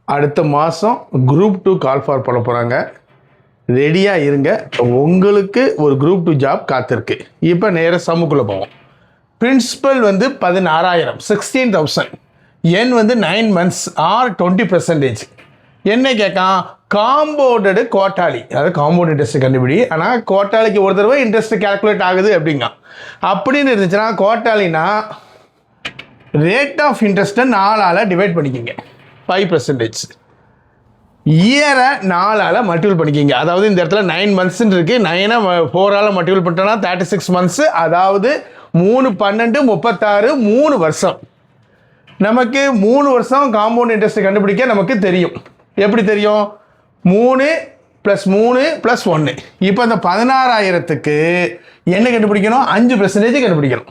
அடுத்த மாதம் group 2 call for பண்ண போகிறாங்க. ரெடியாக இருங்க, உங்களுக்கு ஒரு குரூப் 2 ஜாப் காத்திருக்கு. இப்போ நேராக சம்முக்குள்ளே போவோம். பிரின்சிபல் வந்து 16,000 16,000. என் வந்து 9 months ஆர் 20%. என்ன கேட்கான்? காம்பவுண்டடு குவார்ட்டாலி, அதாவது காம்பவுண்ட் இன்ட்ரெஸ்ட் கண்டுபிடி. ஆனால் குவார்ட்டாலிக்கு ஒரு தடவை இன்ட்ரெஸ்ட் கேல்குலேட் ஆகுது அப்படிங்க. அப்படின்னு இருந்துச்சுன்னா குவார்ட்டாலினா ரேட் ஆஃப் இன்ட்ரெஸ்ட்டை 4ஆல் டிவைட் பண்ணிக்கிங்க, 5%. இயரை 4ஆல் மல்டிபிள் பண்ணிக்கிங்க. அதாவது இந்த இடத்துல 9 months இருக்குது, 9 4ஆல் மல்டிபிள் பண்ணிட்டோன்னா 36 months. அதாவது 3 12 36, 3 வருஷம். நமக்கு 3 வருஷம் காம்பவுண்ட் இன்ட்ரெஸ்ட் கண்டுபிடிக்க நமக்கு தெரியும். எப்படி தெரியும்? 3 + 3 + 1. இப்போ அந்த 16,000க்கு என்ன கண்டுபிடிக்கணும்? 5% கண்டுபிடிக்கணும்.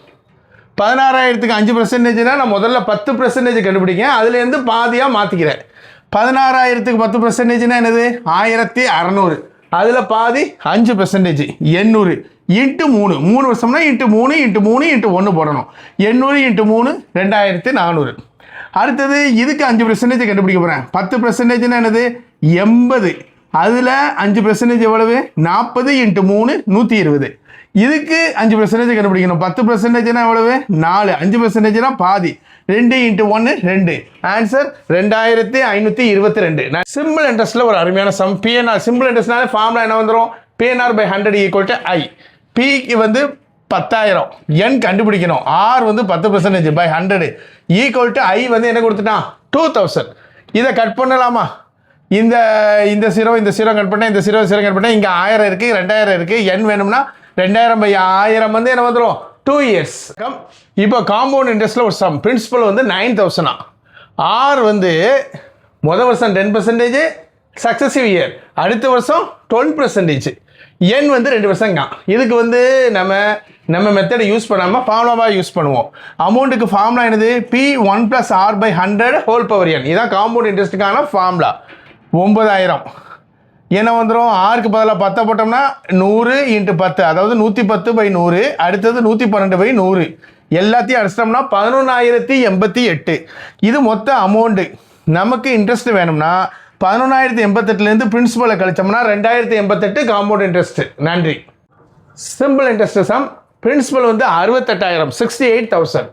16,000க்கு 5%னா நான் முதல்ல 10% கண்டுபிடிக்கேன், அதுலேருந்து பாதியாக மாற்றிக்கிறேன். 16,000க்கு 10%னா என்னது? 1,600. அதில் பாதி 5%, 800 × 3. 3 வருஷம்னா × 3 × 3 × 1 போடணும். 800 × 3 2,400. அடுத்தது இதுக்கு 5% கண்டுபிடிக்க போகிறேன். 10%னா என்னது? 80. அதில் 5% எவ்வளவு? 40 × 3 120. இதுக்கு 5% கண்டுபிடிக்கணும். 10%னா எவ்வளவு? 4. 5%னா பாதி. 2 × 1 2. ஆன்சர் 2,522. நான் சிம்பிள் இன்ட்ரெஸ்ட்டில் ஒரு அருமையான சம். பிஎன்ஆர் சிம்பிள் இன்ட்ரெஸ்ட்னால ஃபார்முலா என்ன வந்துடும்? PNR/100 = I. பிக்கு வந்து 10,000, என் கண்டுபிடிக்கணும். ஆர் வந்து 10%/100 = I வந்து என்ன கொடுத்துட்டான்? 2,000. இதை கட் பண்ணலாமா? இந்த 0 கட் பண்ணேன், இந்த 0 கட் பண்ணேன். இங்கே 1000 இருக்குது, 2,000 இருக்குது. என் வேணும்னா 2,000/1000 வந்து என்ன வந்துடும்? 2 years. இப்போ காம்பவுண்ட் இன்ட்ரெஸ்ட்டில் ஒரு சம். பிரின்சிபல் வந்து 9,000. ஆர் வந்து முதல் வருஷம் 10%, சக்ஸசிவ் இயர். அடுத்த வருஷம் 12%. என் வந்து 2 வருஷங்க. இதுக்கு வந்து நம்ம மெத்தடை யூஸ் பண்ணாமல் ஃபார்முலாவாக யூஸ் பண்ணுவோம். அமௌண்ட்டுக்கு ஃபார்முலா என்னது? P1 + R/100 whole power n. இதுதான் காம்பவுண்ட் இன்ட்ரெஸ்ட்டுக்கான ஃபார்முலா. 9,000 என்ன வந்துடும்? ஆருக்கு பதிலாக 10 போட்டோம்னா 100 × 10, அதாவது 110/100. அடுத்தது 112/100. எல்லாத்தையும் அடிச்சிட்டோம்னா 11,088. இது மொத்த அமௌண்ட்டு. நமக்கு இன்ட்ரெஸ்ட் வேணும்னா 11,088லேருந்து பிரின்சிபலை கழிச்சோம்னா 2,088 காம்பவுண்ட் இன்ட்ரெஸ்ட். நன்றி. Simple interest sum. பிரின்சிபல் வந்து 68,000 68,000.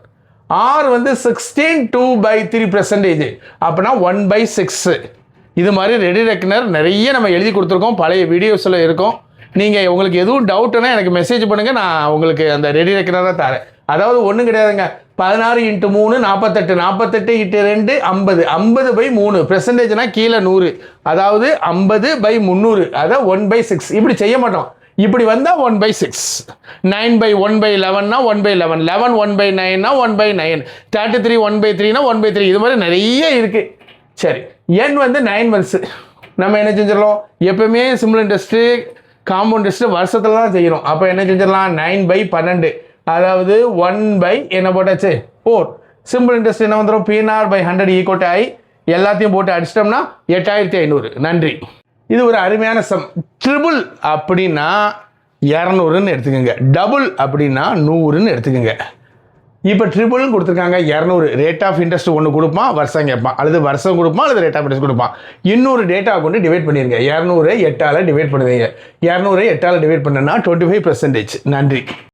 ஆர் வந்து 16/2/3%. அப்படின்னா 1/6. இது மாதிரி ரெடி ரெக்கனர் நிறைய நம்ம எழுதி கொடுத்துருக்கோம், பழைய வீடியோஸில் இருக்கும். நீங்கள் உங்களுக்கு எதுவும் டவுட்டுன்னா எனக்கு மெசேஜ் பண்ணுங்கள், நான் உங்களுக்கு அந்த ரெடி ரெக்கனராக தரேன். அதாவது ஒன்றும் கிடையாதுங்க. 16 × 3 48, 48 × 2 50, 50/3. பெர்சன்டேஜ்னா கீழே 100, அதாவது 50/300, அதாவது 1/6. இப்படி செய்ய மாட்டோம். இப்படி வந்தால் 1/6. 9/1/11னா 1/11, 11 1/9னா 1/9, 33 1/3னா 1/3. இது மாதிரி நிறைய இருக்குது. சரி, என் வந்து 9 months. நம்ம என்ன செஞ்சிடலாம்? எப்பவுமே சிம்பிள் இன்ட்ரெஸ்ட்டு காம்பவுண்ட் இன்ட்ரெஸ்ட்டு வருஷத்தில் தான் செய்யணும். அப்போ என்ன செஞ்சிடலாம்? 9/12, அதாவது 1/ என்ன போட்டாச்சு? 4. சிம்பிள் இன்ட்ரெஸ்ட் என்ன வந்துடும்? PNR/100 = I. எல்லாத்தையும் போட்டு அடிச்சிட்டோம்னா 8,500. நன்றி. இது ஒரு அருமையான சம். ட்ரிபிள் அப்படின்னா 200ன்னு எடுத்துக்கோங்க, டபுள் அப்படின்னா 100ன்னு எடுத்துக்கோங்க. இப்போ ட்ரிபிள்னு கொடுத்துருக்காங்க. 200 ரேட் ஆஃப் இன்ட்ரெஸ்ட் ஒன்று கொடுப்பான், வருஷம் கேட்பான். அல்லது வருஷம் கொடுப்பான், அல்லது ரேட் ஆஃப் இன்ட்ரெஸ்ட் கொடுப்பான். இன்னொரு டேட்டா கொண்டு டிவைட் பண்ணிடுங்க. 200 8ஆல் டிவைட் பண்ணுவீங்க. 200 8ஆல் டிவைட் பண்ணனா 25%. நன்றி.